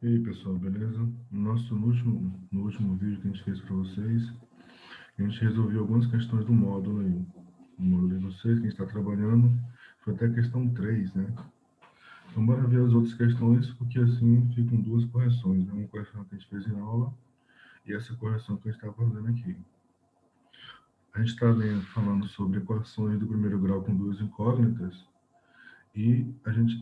E aí, pessoal, beleza? No último vídeo que a gente fez para vocês, a gente resolveu algumas questões do módulo aí. O módulo de vocês, que a gente está trabalhando, foi até a questão 3, né? Então, bora ver as outras questões, porque assim ficam duas correções, né? Uma correção que a gente fez em aula e essa correção que a gente está fazendo aqui. A gente está falando sobre equações do primeiro grau com duas incógnitas, e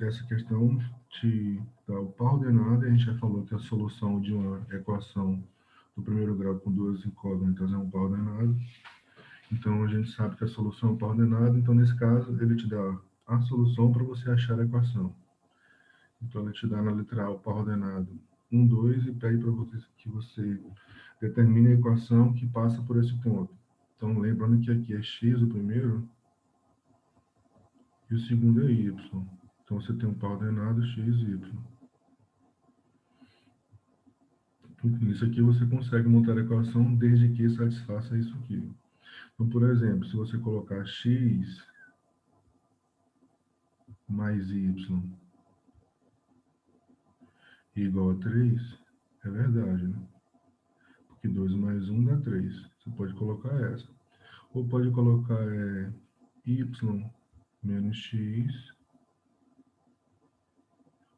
essa questão te dá o par ordenado, e a gente já falou que a solução de uma equação do primeiro grau com duas incógnitas é um par ordenado. Então, a gente sabe que a solução é um par ordenado, então, nesse caso, ele te dá a solução para você achar a equação. Então, ele te dá na letra A o par ordenado 1, 2, e pede para você que você determine a equação que passa por esse ponto. Então, lembrando que aqui é x o primeiro, e o segundo é y. Então, você tem um par ordenado x e y. Isso aqui você consegue montar a equação desde que satisfaça isso aqui. Então, por exemplo, se você colocar x mais y igual a 3, é verdade, né? Porque 2 mais 1 dá 3. Você pode colocar essa. Ou pode colocar y menos x.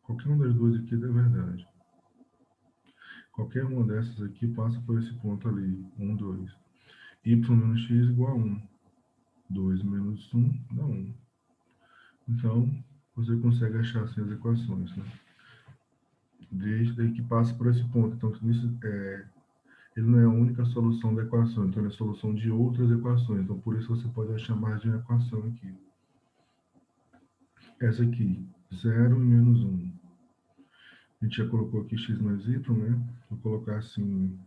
Qualquer uma das duas aqui dá verdade. Qualquer uma dessas aqui passa por esse ponto ali, 1, 2. Y menos x igual a 1. 2 menos 1 dá 1. Então, você consegue achar assim as equações, né? Desde que passa por esse ponto. Então, ele não é a única solução da equação, então ele é a solução de outras equações. Então, por isso você pode achar mais de uma equação aqui. Essa aqui, 0 e menos 1. A gente já colocou aqui x mais y, né? Vou colocar assim,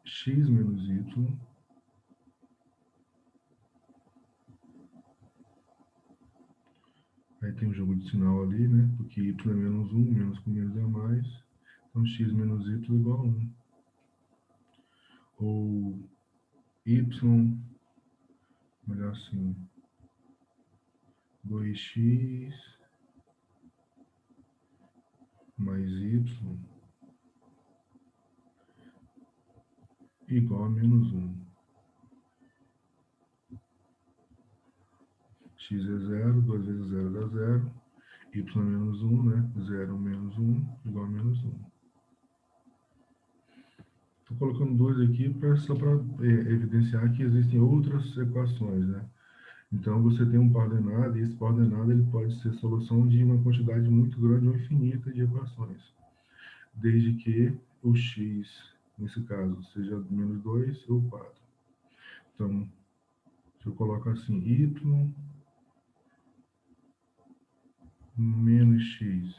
x menos y. Aí tem um jogo de sinal ali, né? Porque y é menos 1, menos com menos é mais. Então, x menos y igual a 1. Ou y, melhor assim, 2x mais y igual a menos 1. X é 0, 2 vezes 0 dá 0. Y é menos 1, né? 0 menos 1 igual a menos 1. Estou colocando dois aqui só para evidenciar que existem outras equações, né? Então, você tem um par ordenado, e esse par ordenado ele pode ser solução de uma quantidade muito grande ou infinita de equações, desde que o x, nesse caso, seja menos 2 ou 4. Então, se eu coloco assim, y menos x,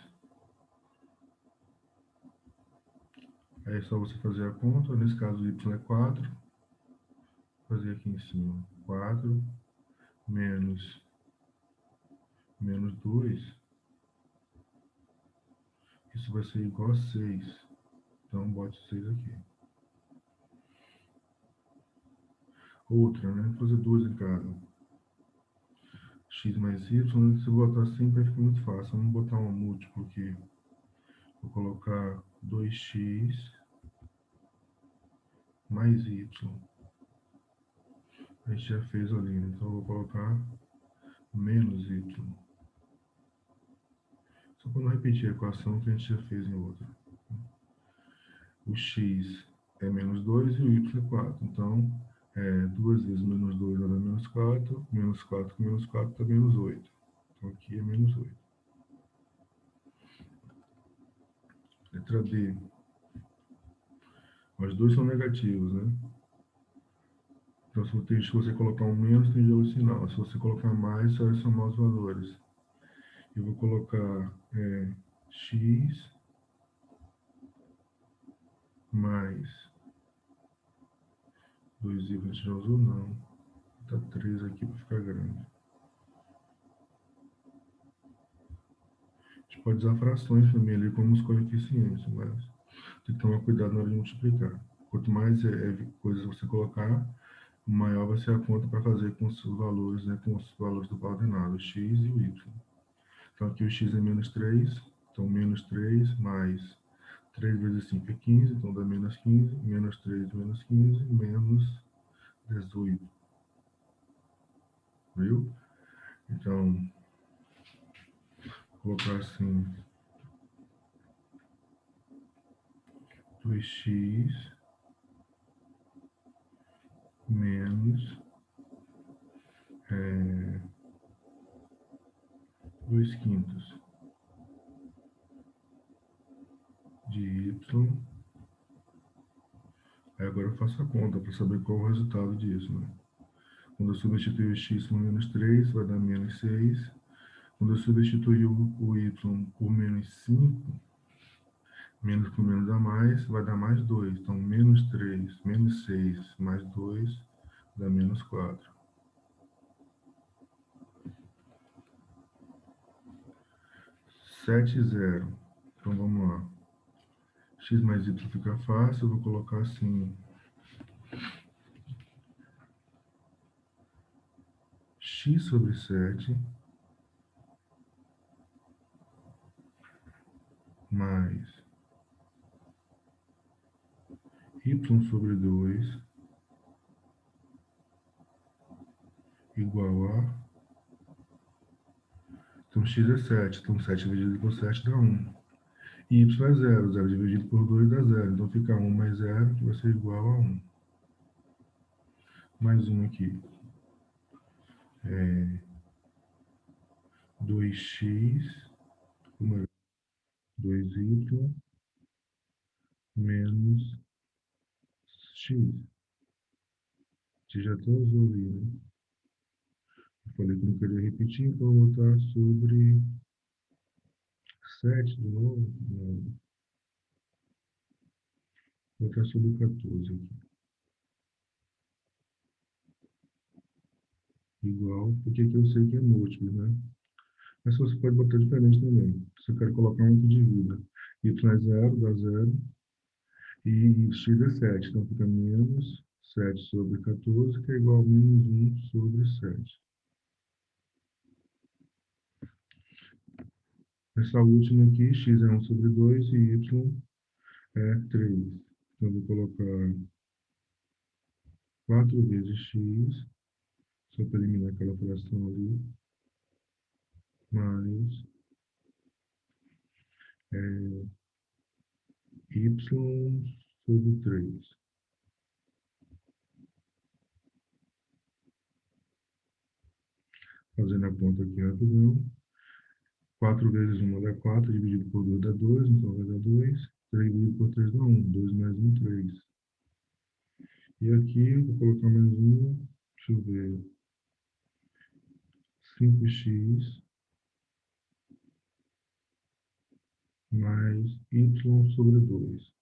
aí é só você fazer a conta, nesse caso y é 4, fazer aqui em cima, 4 menos 2, isso vai ser igual a 6. Então, bote 6 aqui. Outra, né? Vou fazer duas em cada. X mais y, se eu botar assim vai ficar muito fácil. Vamos botar um múltiplo aqui. Vou colocar 2x mais y. A gente já fez ali, né? Então eu vou colocar menos y. Só para não repetir a equação que a gente já fez em outra. O x é menos 2 e o y é 4. Então, 2 vezes menos 2 dá menos 4. Menos 4 com menos 4 dá menos 8. Então aqui é menos 8. Letra D. Os dois são negativos, né? Então, se você colocar um menos, tem jogo de sinal. Se você colocar mais, só vai somar os valores. Eu vou colocar x mais 2y, a gente já usou? Não. Tá 3 aqui para ficar grande. A gente pode usar frações também ali como os coeficientes, mas tem que tomar cuidado na hora de multiplicar. Quanto mais coisas você colocar, maior vai ser a conta para fazer com os valores, né, com os valores do coordenado, x e o y. Então aqui o x é menos 3, Então, menos 3 mais 3 vezes 5 é 15, então dá menos 15, menos 3 menos 15, menos 18. Viu? Então, vou colocar assim, 2x menos 2 quintos de y. Aí agora eu faço a conta para saber qual é o resultado disso, né? Quando eu substituir o x por menos 3, vai dar menos 6. Quando eu substituir o y por menos 5, menos com menos dá mais, vai dar mais 2. Então, menos 3, menos 6, mais 2, dá menos 4. 7, 0. Então, vamos lá. X mais y fica fácil, eu vou colocar assim, x sobre 7 mais y sobre 2 igual a... Então, x é 7, então 7 dividido por 7 dá 1. Y é 0, 0 dividido por 2 dá 0, então fica 1 mais 0, que vai ser igual a 1. Mais um aqui. 2x, 2y menos x. Você já até usou ali, né? Eu falei que não queria repetir, então eu vou botar sobre 7 de novo. Não. Vou botar sobre 14 aqui. Igual, porque aqui eu sei que é múltiplo, né? Mas você pode botar diferente também. Se eu quero colocar um que divida. Y é 0, dá 0. E x é 7, então fica menos 7 sobre 14, que é igual a menos 1 sobre 7. Essa última aqui, x é 1 sobre 2 e y é 3. Então, eu vou colocar 4 vezes x, só para eliminar aquela fração ali, mais y sobre 3. Fazendo a conta aqui rapidão. 4 vezes 1 dá 4, dividido por 2 dá 2, então vai dar 2. 3 dividido por 3 dá 1. 2 mais 1, 3. E aqui, eu vou colocar mais uma, deixa eu ver, 5x mais y sobre 2.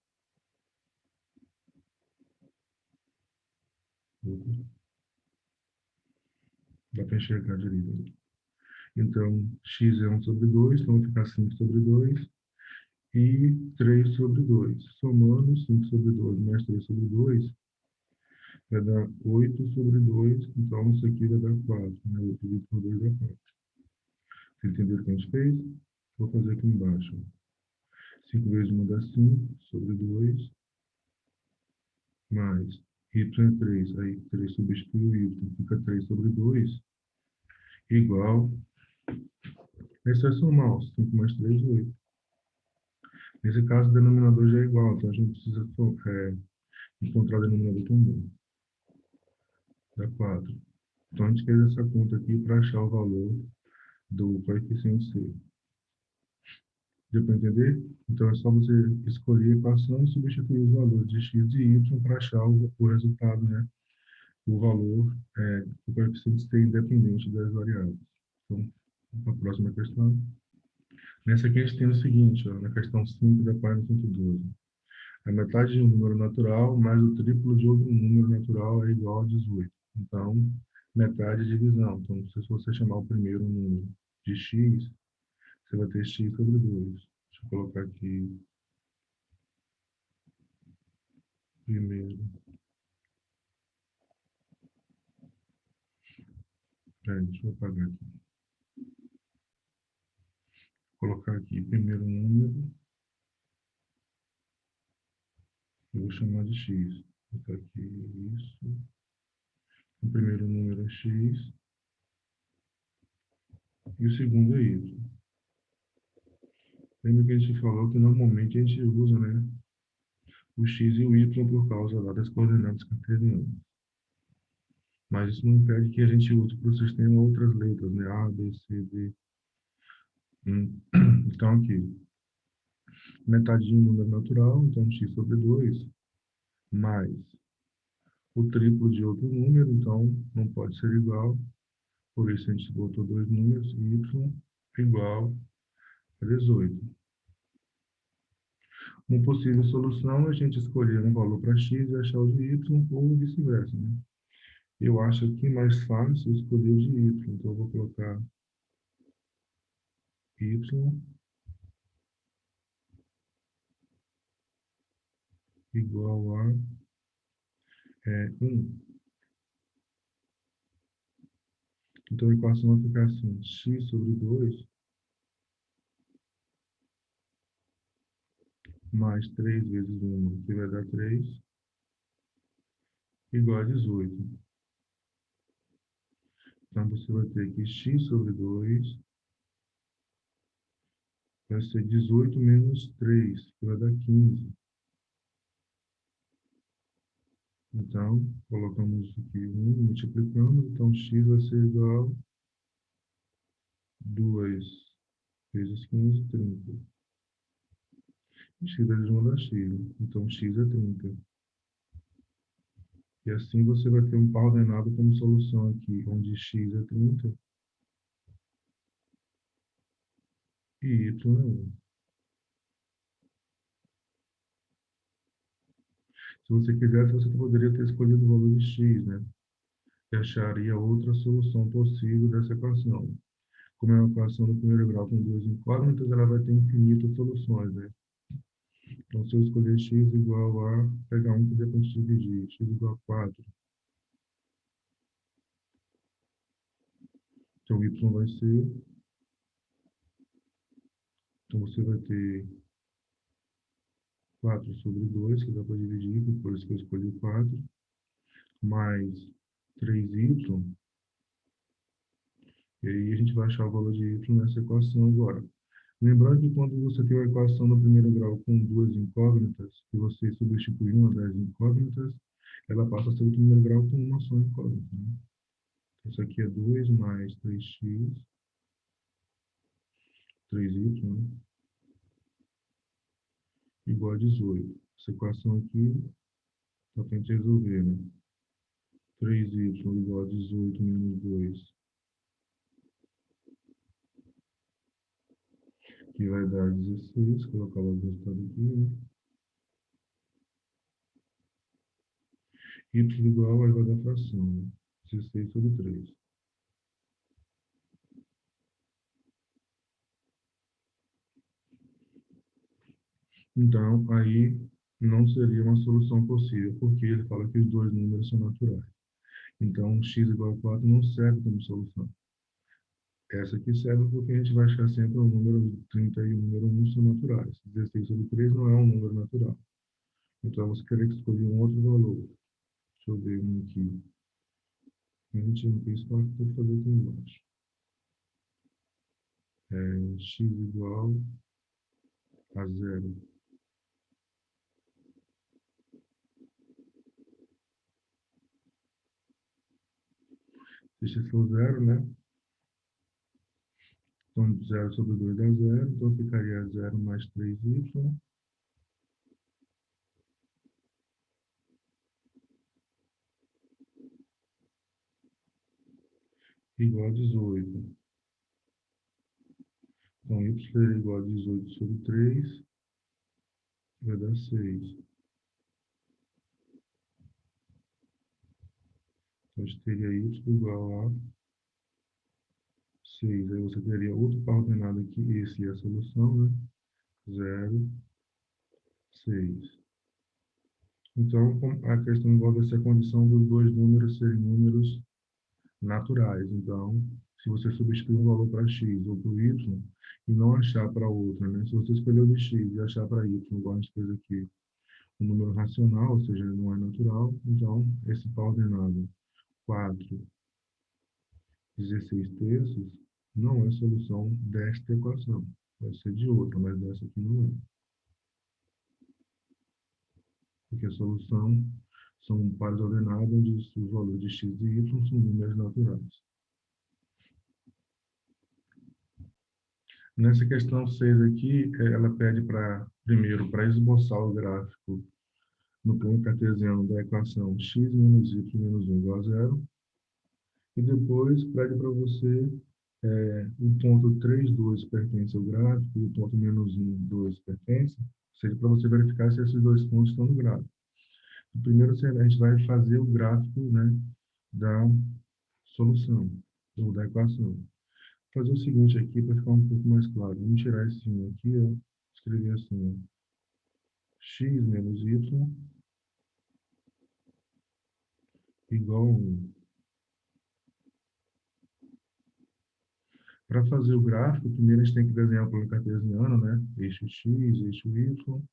Dá para enxergar direito. Então, x é 1 sobre 2, então vai ficar 5 sobre 2 e 3 sobre 2. Somando 5 sobre 2 mais 3 sobre 2, vai dar 8 sobre 2, então isso aqui vai dar 4, né? 8 dividido por 2 dá 4. Vocês entenderam o que a gente fez? Vou fazer aqui embaixo. 5 vezes 1 dá 5 sobre 2, mais y é 3, aí 3 substitui o y, fica 3 sobre 2, igual, é só somar, 5 mais 3, 8. Nesse caso, o denominador já é igual, então a gente precisa encontrar o denominador também. Dá 4. Então a gente fez essa conta aqui para achar o valor do coeficiente C. Deu para entender? Então é só você escolher a equação e substituir os valores de x e y para achar o resultado, né? O valor do coeficiente C independente das variáveis. Então, a próxima questão. Nessa aqui a gente tem o seguinte, ó, na questão 5 da página 112. A metade de um número natural mais o triplo de outro número natural é igual a 18. Então, metade é divisão. Então, se você chamar o primeiro número de x, você vai ter x sobre 2. Deixa eu colocar aqui primeiro. Deixa eu apagar aqui. colocar aqui primeiro número, eu vou chamar de x. Vou colocar aqui isso. O primeiro número é x e o segundo é y. Lembra que a gente falou que normalmente a gente usa, né, o x e o y por causa lá das coordenadas cartesianas. Mas isso não impede que a gente use para o sistema outras letras, né, A, B, C, D. Então aqui, metadinho número natural, então x sobre 2 mais o triplo de outro número, então não pode ser igual, por isso a gente botou dois números, y igual a 18. Uma possível solução é a gente escolher um valor para x e achar o de y, ou vice-versa, né? Eu acho aqui mais fácil escolher o de y, então eu vou colocar y igual a 1. Então a equação vai ficar assim, x sobre 2 mais 3 vezes 1, que vai dar 3, igual a 18. Então você vai ter que x sobre 2 vai ser 18 menos 3, que vai dar 15. Então, colocamos aqui 1, multiplicando, então x vai ser igual a 2 vezes 15, 30. X vezes 1 dá x, então x é 30. E assim você vai ter um par ordenado como solução aqui, onde x é 30 e y é 1. Se você quisesse, você poderia ter escolhido o valor de x, né? E acharia outra solução possível dessa equação. Como é uma equação do primeiro grau com duas incógnitas, ela vai ter infinitas soluções, né? Então, se eu escolher x igual a, pegar um que dê para dividir, x igual a 4, então y vai ser, então você vai ter 4 sobre 2, que dá para dividir, por isso que eu escolhi 4, mais 3y, e aí a gente vai achar o valor de y nessa equação agora. Lembrando que quando você tem uma equação no primeiro grau com duas incógnitas, e você substitui uma das incógnitas, ela passa a ser o primeiro grau com uma só incógnita, né? Isso aqui é 2 mais 3x, 3y, né? Igual a 18. Essa equação aqui, só tem que resolver, né? 3y igual a 18 menos 2, que vai dar 16. Colocar o resultado aqui, né? Y igual, aí vai dar fração, né? 16 sobre 3. Então, aí não seria uma solução possível, porque ele fala que os dois números são naturais. Então, x igual a 4 não serve como solução. Essa aqui serve porque a gente vai achar sempre o número 30 e o número 1 são naturais. 16 sobre 3 não é um número natural. Então, você teria que escolher um outro valor. Deixa eu ver um aqui. A gente não tem espaço para fazer aqui embaixo. X igual a 0. Se x for 0, né? Então, 0 sobre 2 dá 0. Então, ficaria 0 mais 3y igual a 18. Então, y seria igual a 18 sobre 3, vai dar 6. Então, a gente teria y igual a 6. Aí você teria outro par ordenado aqui, esse é a solução, né? 0, 6. Então, a questão envolve essa condição dos dois números serem números naturais. Então, se você substituir um valor para x ou para o y, e não achar para outra, né? Se você escolheu de x e achar para y, igual a gente fez aqui, um número racional, ou seja, não é natural, então esse par ordenado 4, 16 terços não é solução desta equação. Vai ser de outra, mas dessa aqui não é. Porque a solução são pares ordenados onde os valores de x e y são números naturais. Nessa questão 6 aqui, ela pede para, primeiro, para esboçar o gráfico no plano cartesiano da equação x menos y menos 1 igual a zero, e depois pede para você o ponto 3, 2 pertence ao gráfico e o ponto menos 1, 2 pertence, ou seja, para você verificar se esses dois pontos estão no gráfico. Primeiro, a gente vai fazer o gráfico, né, da solução, ou da equação. Vou fazer o seguinte aqui para ficar um pouco mais claro. Vamos tirar esse 1 aqui, ó, escrever assim, ó, x menos y igual a 1. Para fazer o gráfico, primeiro a gente tem que desenhar o plano cartesiano, né? Eixo x, eixo y.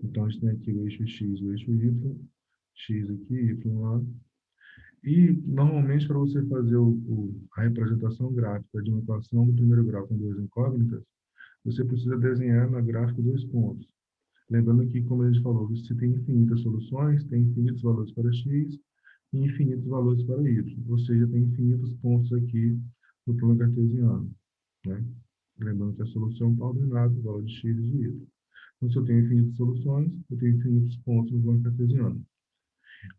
Então, a gente tem aqui o eixo x, o eixo y, x aqui, y lá. E, normalmente, para você fazer a representação gráfica de uma equação do primeiro grau com duas incógnitas, você precisa desenhar na gráfica dois pontos. Lembrando que, como a gente falou, você tem infinitas soluções, tem infinitos valores para x e infinitos valores para y. Ou seja, tem infinitos pontos aqui no plano cartesiano, né? Lembrando que a solução está ordenada, o valor de x e de y. Então, se eu tenho infinitas soluções, eu tenho infinitos pontos no plano cartesiano.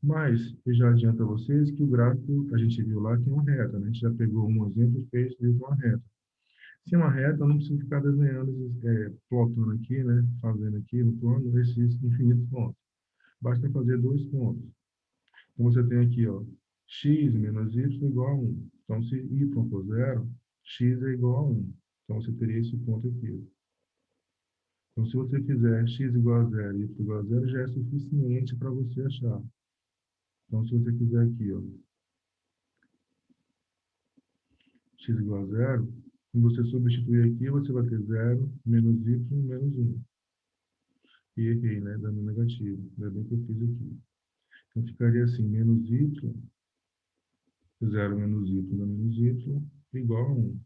Mas, eu já adianto a vocês que o gráfico, a gente viu lá que é uma reta, né? A gente já pegou um exemplo e fez uma reta. Se é uma reta, eu não preciso ficar desenhando, plotando aqui, né? Fazendo aqui no plano esses infinitos pontos. Basta fazer dois pontos. Então, você tem aqui, ó, x menos y igual a 1. Então, se y for zero, x é igual a 1. Então, você teria esse ponto aqui. Então, se você fizer x igual a zero e y igual a zero, já é suficiente para você achar. Então, se você quiser aqui, ó, x igual a zero, quando você substituir aqui, você vai ter zero menos y menos 1. E errei, né? Dando negativo. Ainda bem que eu fiz aqui. Então, ficaria assim, menos y, zero menos y dá menos y, igual a 1.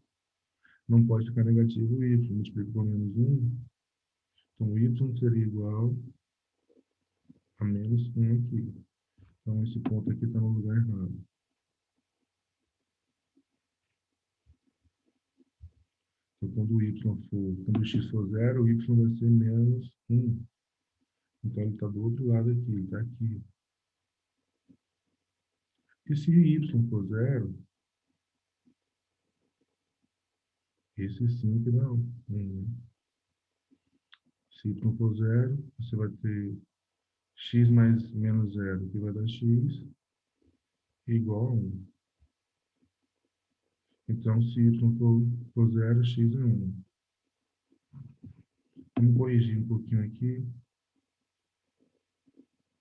Não pode ficar negativo o y, multiplica por menos 1. Então, y seria igual a menos 1 aqui. Então, esse ponto aqui está no lugar errado. Então, quando o x for zero, o y vai ser menos 1. Então, ele está do outro lado aqui, ele está aqui. E se y for zero, esse sim que dá 1. Se y for zero, você vai ter x mais menos zero, que vai dar x, igual a 1. Então, se y for zero, x é 1. Vamos corrigir um pouquinho aqui.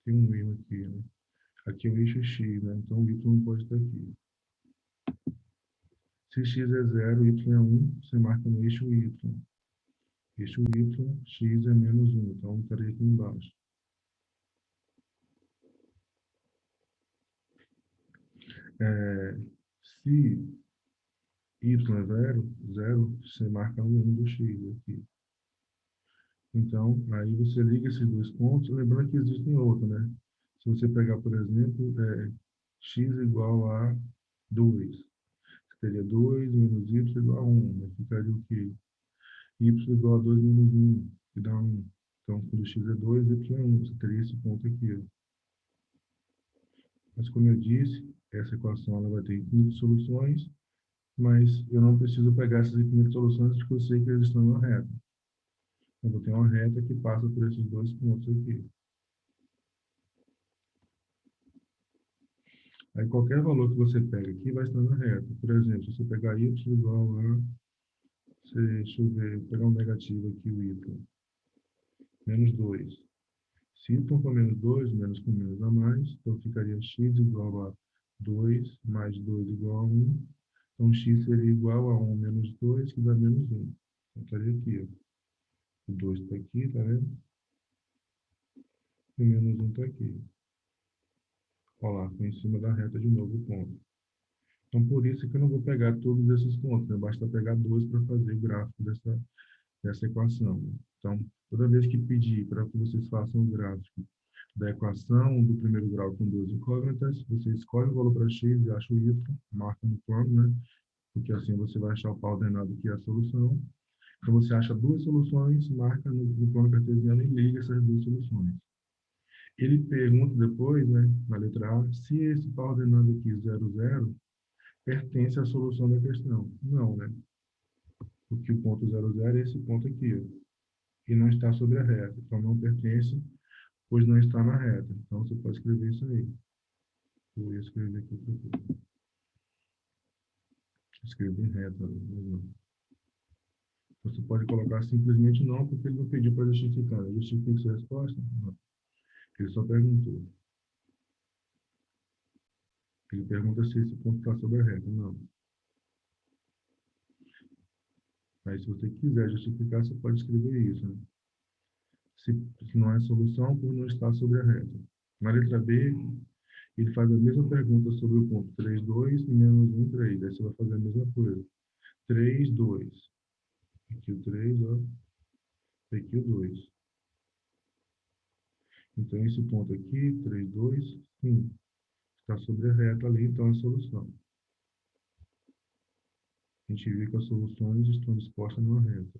Tem um erro aqui, né? Aqui é o eixo x, né? Então, o y não pode estar aqui. Se x é zero, y é 1, você marca no eixo y. Eixo y, x é menos 1, então estaria aqui embaixo. Se y é zero, você marca no 1 do x aqui. Então, aí você liga esses dois pontos, lembrando que existem outros, né? Se você pegar, por exemplo, x igual a 2, teria 2 menos y igual a 1, né? Ficaria o quê? Y igual a 2 menos 1, que dá 1. Então, quando x é 2, y é 1. Você teria esse ponto aqui, ó. Mas, como eu disse, essa equação ela vai ter infinitas soluções, mas eu não preciso pegar essas infinitas soluções porque eu sei que eles estão em uma reta. Eu vou ter uma reta que passa por esses dois pontos aqui. Aí qualquer valor que você pega aqui vai estar na reta. Por exemplo, se você pegar y igual a, deixa eu ver, vou pegar um negativo aqui, o y, menos 2. Se y for menos 2, menos com menos a mais, então ficaria x igual a 2 mais 2 igual a 1. Então, x seria igual a 1 menos 2, que dá menos 1. Então, estaria aqui, ó. O 2 está aqui, tá vendo? E o menos 1 está aqui. Olha lá, foi em cima da reta de novo o ponto. Então, por isso que eu não vou pegar todos esses pontos, né? Basta pegar 2 para fazer o gráfico dessa equação. Então, toda vez que pedir para que vocês façam o gráfico da equação do primeiro grau com duas incógnitas, você escolhe o valor para x e acha o y, marca no plano, né? Porque assim você vai achar o par ordenado que é a solução. Então, você acha duas soluções, marca no plano cartesiano e liga essas duas soluções. Ele pergunta depois, né, na letra A, se esse par ordenado aqui, 0, 0, pertence à solução da questão. Não, né? Porque o ponto 0, 0 é esse ponto aqui, ó, e não está sobre a reta. Então, não pertence, pois não está na reta. Então, você pode escrever isso aí. Vou escrever aqui outra coisa. Escrever em reta. Né? Você pode colocar simplesmente não, porque ele não pediu para justificar. Justifica sua resposta? Não. Ele só perguntou. Ele pergunta se esse ponto está sobre a reta. Não. Aí, se você quiser justificar, você pode escrever isso. Né? Se não é solução, por não estar sobre a reta. Na letra B, ele faz a mesma pergunta sobre o ponto 3, 2 e menos 1, 3. Aí você vai fazer a mesma coisa. 3, 2. Aqui o 3, ó. Aqui o 2. Então, esse ponto aqui, 3, 2, sim, está sobre a reta ali, então é a solução. A gente vê que as soluções estão dispostas numa reta.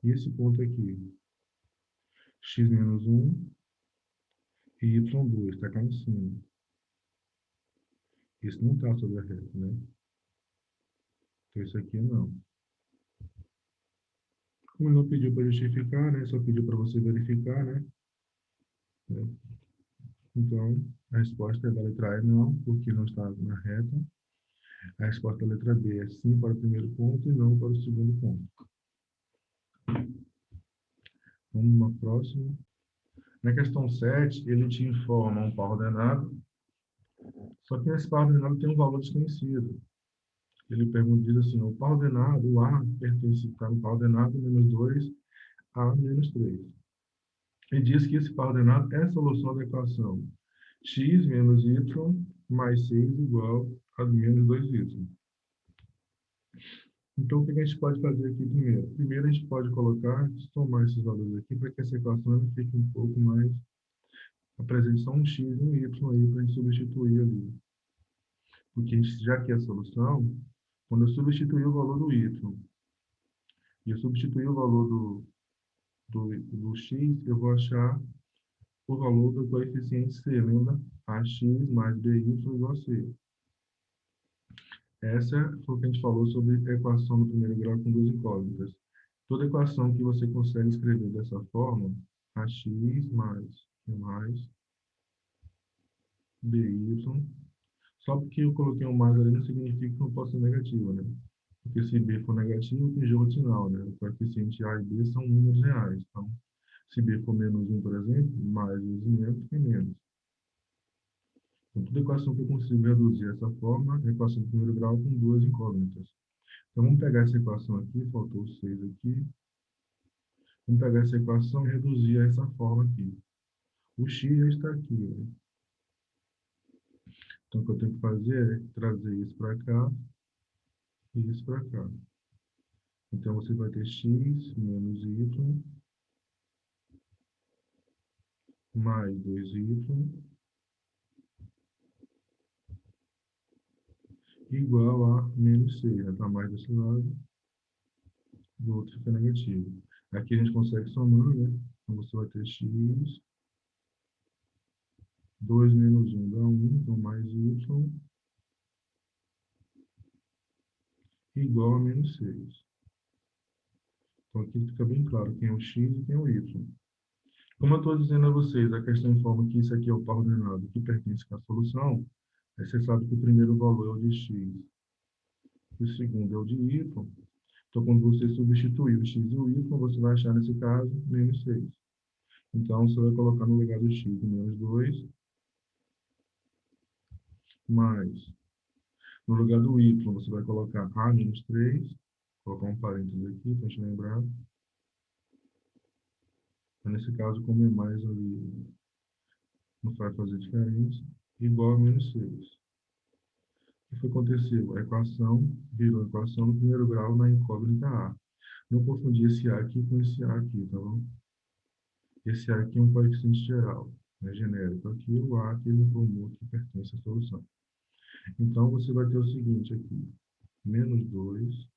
E esse ponto aqui, x menos 1 e y2, está cá em cima. Isso não está sobre a reta, né? Então, isso aqui não. Como ele não pediu para justificar, né? Só pediu para você verificar, né? Então, a resposta é da letra E, não, porque não está na reta. A resposta da letra B é sim para o primeiro ponto e não para o segundo ponto. Vamos uma próxima. Na questão 7, ele te informa um par ordenado, só que nesse par ordenado tem um valor desconhecido. Ele pergunta, diz assim, o par ordenado, o A, pertence para o par ordenado menos 2 a menos 3. Ele diz que esse par ordenado é a solução da equação x menos y mais 6 igual a menos 2y. Então, o que a gente pode fazer aqui primeiro? Primeiro, a gente pode colocar, somar esses valores aqui, para que essa equação fique um pouco mais, apresente só um x e um y aí, para a gente substituir ali. Porque já que é a solução, quando eu substituir o valor do y e eu substituir o valor do x, eu vou achar o valor do coeficiente c, lembra? Ax mais by igual a c. Essa foi o que a gente falou sobre a equação do primeiro grau com duas incógnitas. Toda equação que você consegue escrever dessa forma, ax mais by, só porque eu coloquei um mais ali não significa que não possa ser negativo, né? Porque se b for negativo, tem jogo de sinal, né? O coeficiente a e b são números reais. Então, se b for menos 1, por exemplo, mais vezes menos tem menos. Então, toda equação que eu consigo reduzir dessa forma é a equação do primeiro grau com duas incógnitas. Então, vamos pegar essa equação aqui, faltou 6 aqui. Vamos pegar essa equação e reduzir a essa forma aqui. O x já está aqui. Né? Então, o que eu tenho que fazer é trazer isso para cá e isso para cá. Então, você vai ter x menos y mais 2y igual a menos 6. Está mais desse lado, do outro fica negativo. Aqui a gente consegue somar, né? Então, você vai ter x, 2 menos 1 dá 1, então mais y igual a menos 6. Então, aqui fica bem claro quem é o x e quem é o y. Como eu estou dizendo a vocês, a questão informa que isso aqui é o par ordenado que pertence à solução, aí você sabe que o primeiro valor é o de x e o segundo é o de y. Então, quando você substituir o x e o y, você vai achar, nesse caso, menos 6. Então, você vai colocar no lugar do x menos 2, mais No lugar do y, você vai colocar a menos 3, colocar um parênteses aqui para te lembrar. Mas nesse caso, como é mais ali, não vai fazer diferença, igual a menos 6. O que aconteceu? A equação virou equação no primeiro grau na incógnita A. Não confundir esse A aqui com esse A aqui, tá bom? Esse A aqui é um coeficiente geral, né, genérico. Aqui é o A que ele informou que pertence à solução. Então, você vai ter o seguinte aqui, menos 2,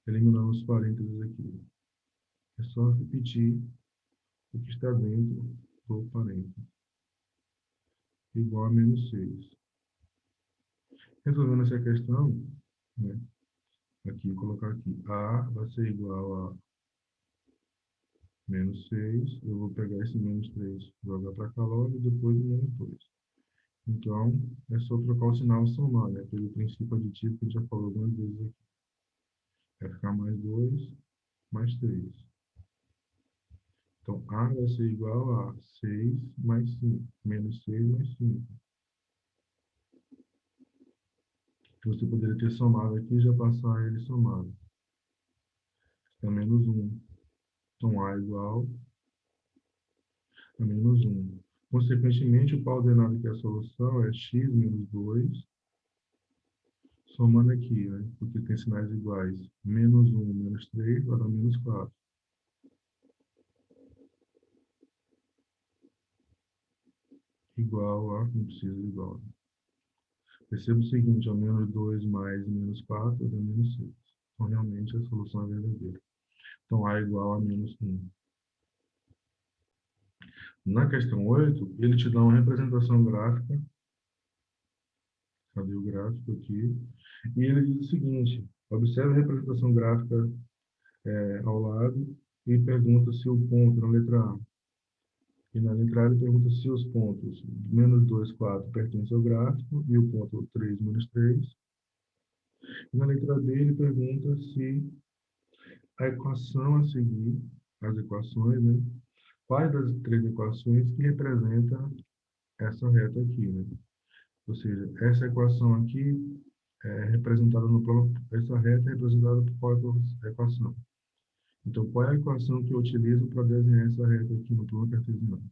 eliminando os parênteses aqui. É só repetir o que está dentro do parênteses, igual a menos 6. Resolvendo essa questão, né, aqui, colocar aqui, A vai ser igual a menos 6. Eu vou pegar esse menos 3, jogar para cá logo, e depois o menos 2. Então, é só trocar o sinal e somar, né? Pelo princípio aditivo que a gente já falou algumas vezes aqui. Vai ficar mais 2, mais 3. Então, A vai ser igual a 6 mais 5. Menos 6 mais 5. Que você poderia ter somado aqui e já passar ele somado. Então, menos 1. Então, A igual a menos 1. Consequentemente, o coordenado que é a solução é x menos 2, somando aqui, né? Porque tem sinais iguais. Menos 1, menos 3, vai dar menos 4. Igual a, não precisa de igual. Perceba o seguinte, ó, menos 2 mais menos 4 dá menos 6. Então, realmente, a solução é verdadeira. Então, A igual a menos 1. Na questão 8, ele te dá uma representação gráfica. Cadê o gráfico aqui? E ele diz o seguinte, observe a representação gráfica ao lado e pergunta se o ponto na letra A. E na letra A ele pergunta se os pontos menos 2, 4 pertencem ao gráfico e o ponto 3, menos 3. E na letra B ele pergunta se a equação a seguir, as equações, né? Quais das três equações que representa essa reta aqui, né? Ou seja, essa equação aqui é representada no plano, essa reta é representada por qual equação? Então, qual é a equação que eu utilizo para desenhar essa reta aqui no plano cartesiano?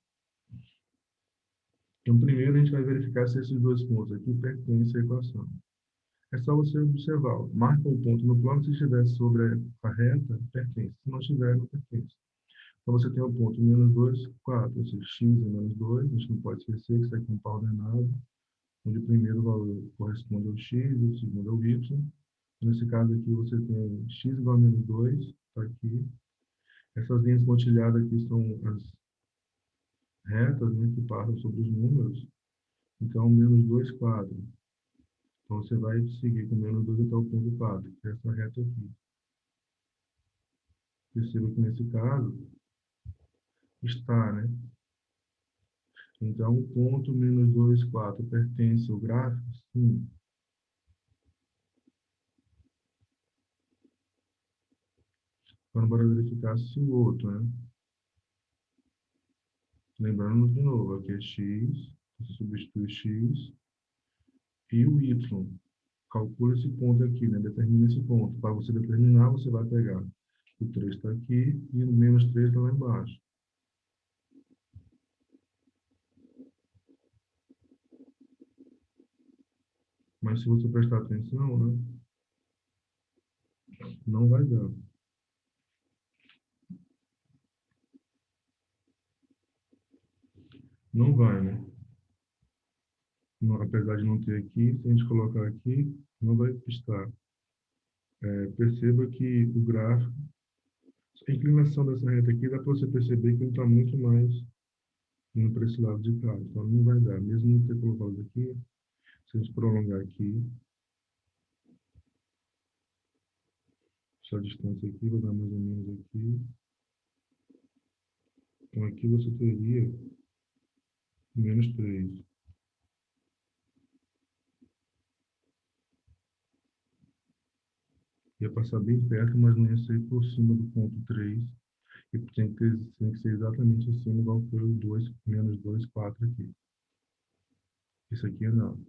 Então, primeiro a gente vai verificar se esses dois pontos aqui pertencem à equação. É só você observar, marca o ponto no plano, se estiver sobre a reta, pertence. Se não estiver, não pertence. Então, você tem o ponto menos 2, 4, ou seja, x é menos 2, a gente não pode esquecer que isso aqui é um par ordenado, onde o primeiro valor corresponde ao x e o segundo ao y. Nesse caso aqui, você tem x igual a menos 2, está aqui. Essas linhas pontilhadas aqui são as retas, né, que passam sobre os números. Então, menos 2, 4. Então, você vai seguir com menos 2 até o ponto 4, que é essa reta aqui. Perceba que nesse caso, está, né? Então, o ponto menos 2, 4 pertence ao gráfico? Sim. Agora, bora verificar se o outro, né? Lembrando de novo, aqui é x, você substitui x e o y. Calcula esse ponto aqui, né? Determina esse ponto. Para você determinar, você vai pegar o 3 está aqui e o menos 3 está lá embaixo. Mas se você prestar atenção, né? Não vai dar. Não vai, né? Não, apesar de não ter aqui, se a gente colocar aqui, não vai pistar. Perceba que o gráfico, a inclinação dessa reta aqui, dá para você perceber que ele está muito mais indo para esse lado de cá. Então, não vai dar. Mesmo não ter colocado aqui, se a gente prolongar aqui, essa distância aqui, vai dar mais ou menos aqui. Então, aqui você teria menos 3. Ia passar bem perto, mas não ia ser por cima do ponto 3. E tem que ser exatamente assim, igual foi o 2, menos 2, 4 aqui. Isso aqui não.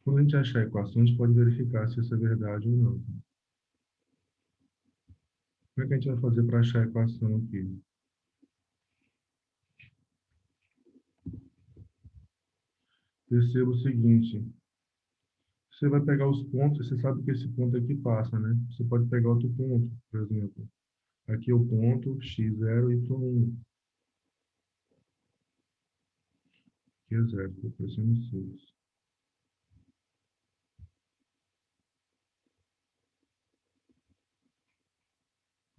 Quando a gente achar a equação, a gente pode verificar se isso é verdade ou não. Como é que a gente vai fazer para achar a equação aqui? Perceba o seguinte, você vai pegar os pontos, você sabe que esse ponto aqui passa, né? Você pode pegar outro ponto, por exemplo. Aqui é o ponto x0, y1. Aqui é 0, estou aparecendo 6.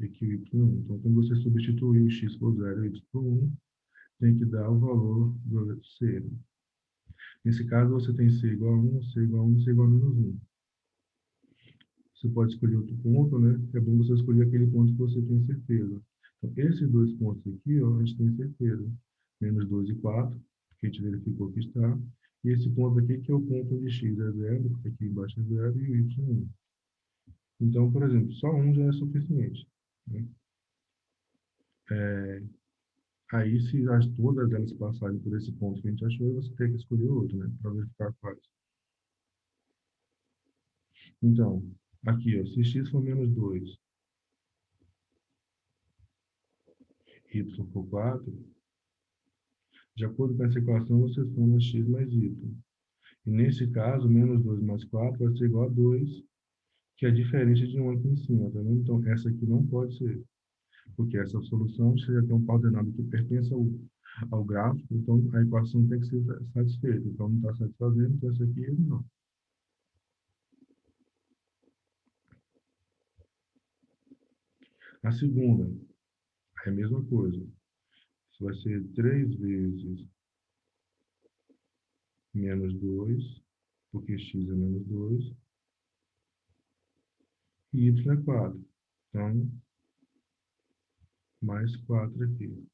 E aqui o y1. Então, quando você substituir o x por 0 e o y por 1, tem que dar o valor do c. Nesse caso, você tem c igual a 1, c igual a 1, c igual a menos 1. Você pode escolher outro ponto, né? É bom você escolher aquele ponto que você tem certeza. Então, esses dois pontos aqui, ó, a gente tem certeza. Menos 2 e 4, que a gente verificou que está. E esse ponto aqui, que é o ponto onde x é 0, porque aqui embaixo é 0, e o y é 1. Então, por exemplo, só um já é suficiente, né? Aí, se todas elas passarem por esse ponto que a gente achou, você tem que escolher outro, né? Para verificar quais. Então, aqui, ó, se x for menos 2, y for 4, de acordo com essa equação, você soma x mais y. E nesse caso, menos 2 mais 4 vai ser igual a 2, que é diferente de 1 aqui em cima, tá vendo? Então, essa aqui não pode ser, porque essa solução, você já tem um coordenado que pertence ao gráfico, então a equação tem que ser satisfeita. Então, não está satisfazendo, então essa aqui não. A segunda é a mesma coisa. Isso vai ser 3 vezes menos 2, porque x é menos 2, e y é 4. Então, mais 4 aqui.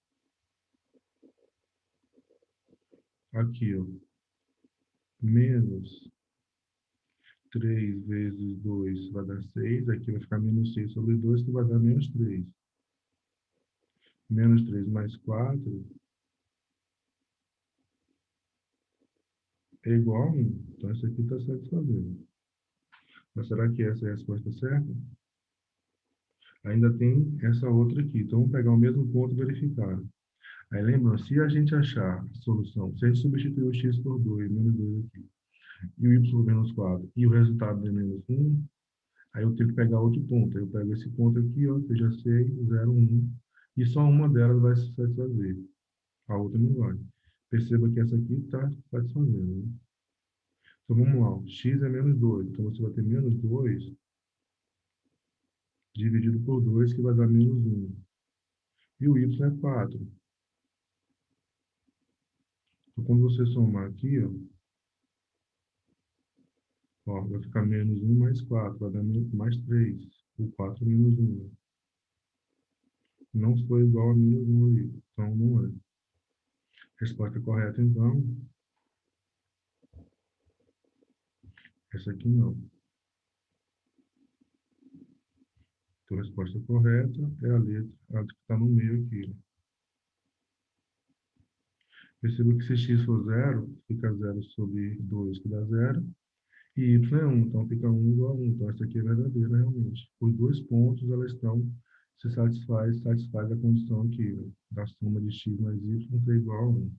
Aqui, ó, menos 3 vezes 2 vai dar 6. Aqui vai ficar menos 6 sobre 2, que vai dar menos 3. Menos 3 mais 4 é igual a 1. Então, isso aqui está satisfazendo. Mas será que essa é a resposta certa? Ainda tem essa outra aqui. Então, vamos pegar o mesmo ponto e verificar. Aí, lembra, se a gente achar a solução, se a gente substituir o x por 2, menos 2 aqui, e o y por menos 4, e o resultado é menos 1, aí eu tenho que pegar outro ponto. Aí eu pego esse ponto aqui, ó, que eu já sei, 0, 1, e só uma delas vai se satisfazer. A outra não vai. Perceba que essa aqui está satisfazendo, né? Então vamos lá. X é menos 2. Então você vai ter menos 2 dividido por 2, que vai dar menos 1. E o y é 4. Então quando você somar aqui, ó, vai ficar menos 1 mais 4, vai dar mais 3. O 4 menos 1. Não foi igual a menos 1 ali. Então não é. Resposta correta, então, essa aqui não. Então a resposta correta é a letra, a que está no meio aqui, né? Perceba que se x for 0, fica 0 sobre 2, que dá 0, e y é 1, então fica 1 igual a 1. Então essa aqui é verdadeira realmente. Os dois pontos, elas estão, se satisfaz a condição aqui, né, da soma de x mais y ser igual a 1.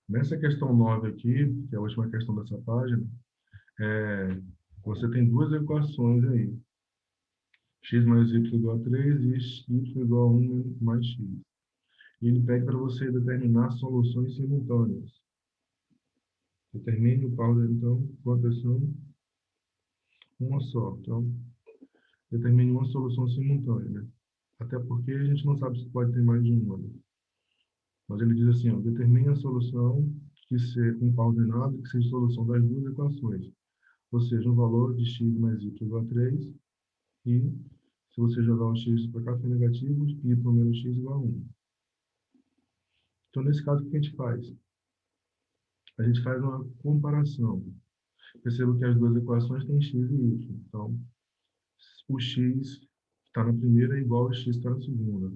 Nessa questão 9 aqui, que é a última questão dessa página, você tem duas equações aí. X mais y igual a 3 e y igual a 1 mais x. E ele pede para você determinar soluções simultâneas. Determine o par, então, quantas são? Uma só. Então, determine uma solução simultânea, né? Até porque a gente não sabe se pode ter mais de uma, né? Mas ele diz assim, ó, determine a solução que seja um par ordenado que seja solução das duas equações. Ou seja, um valor de x mais y igual a 3 e, se você jogar o x para cá, for negativo, y menos x igual a 1. Então, nesse caso, o que a gente faz? A gente faz uma comparação. Perceba que as duas equações têm x e y. Então, o x que está na primeira é igual ao x que está na segunda.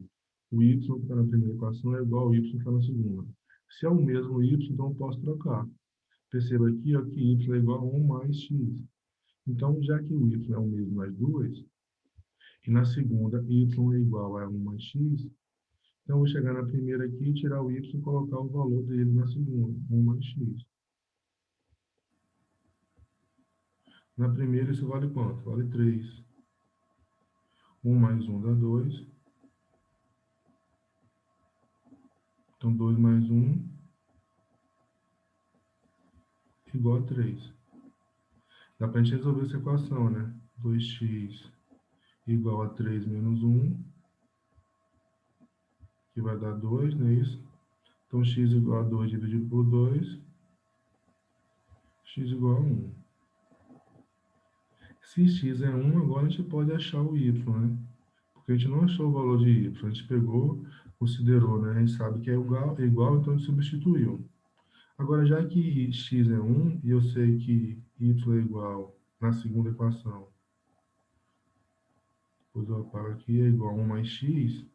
O y que está na primeira equação é igual ao y que está na segunda. Se é o mesmo y, então eu posso trocar. Perceba aqui ó, que y é igual a 1 mais x. Então, já que o y é o mesmo nas duas, e na segunda y é igual a 1 mais x, então eu vou chegar na primeira aqui, tirar o y e colocar o valor dele na segunda, 1 mais x. Na primeira isso vale quanto? Vale 3. 1 mais 1 dá 2. Então, 2 mais 1 igual a 3. Dá para a gente resolver essa equação, né? 2x igual a 3 menos 1, que vai dar 2, não é isso? Então, x igual a 2 dividido por 2, x igual a 1. Se x é 1, agora a gente pode achar o y, né? Porque a gente não achou o valor de y, a gente pegou, considerou, né? A gente sabe que é igual, então a gente substituiu. Agora, já que x é 1 e eu sei que y é igual na segunda equação, depois eu apago aqui, é igual a 1 mais x,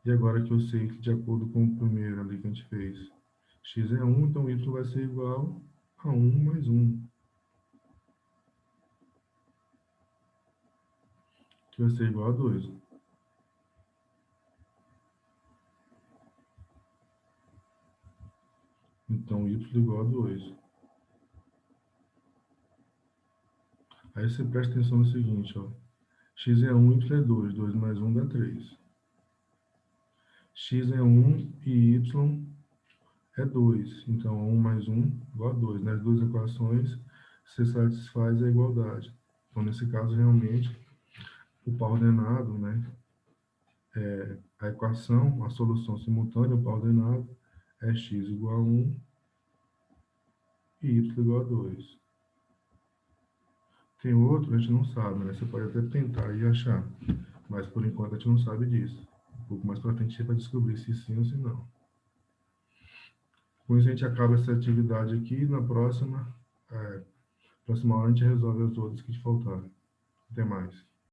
e agora que eu sei que de acordo com o primeiro ali que a gente fez, x é 1, então y vai ser igual a 1 mais 1, que vai ser igual a 2. Então, y igual a 2. Aí você presta atenção no seguinte, ó. X é 1, y é 2. 2 mais 1 dá 3. X é 1 e y é 2. Então, 1 mais 1 igual a 2. Nas duas equações, você satisfaz a igualdade. Então, nesse caso, realmente, o par ordenado, né, a equação, a solução simultânea, o par ordenado, é x igual a 1 e y igual a 2. Tem outro, a gente não sabe, né? Você pode até tentar e achar, mas por enquanto a gente não sabe disso. Um pouco mais para frente você vai descobrir se sim ou se não. Com isso a gente acaba essa atividade aqui, na próxima hora a gente resolve as outras que te faltaram. Até mais.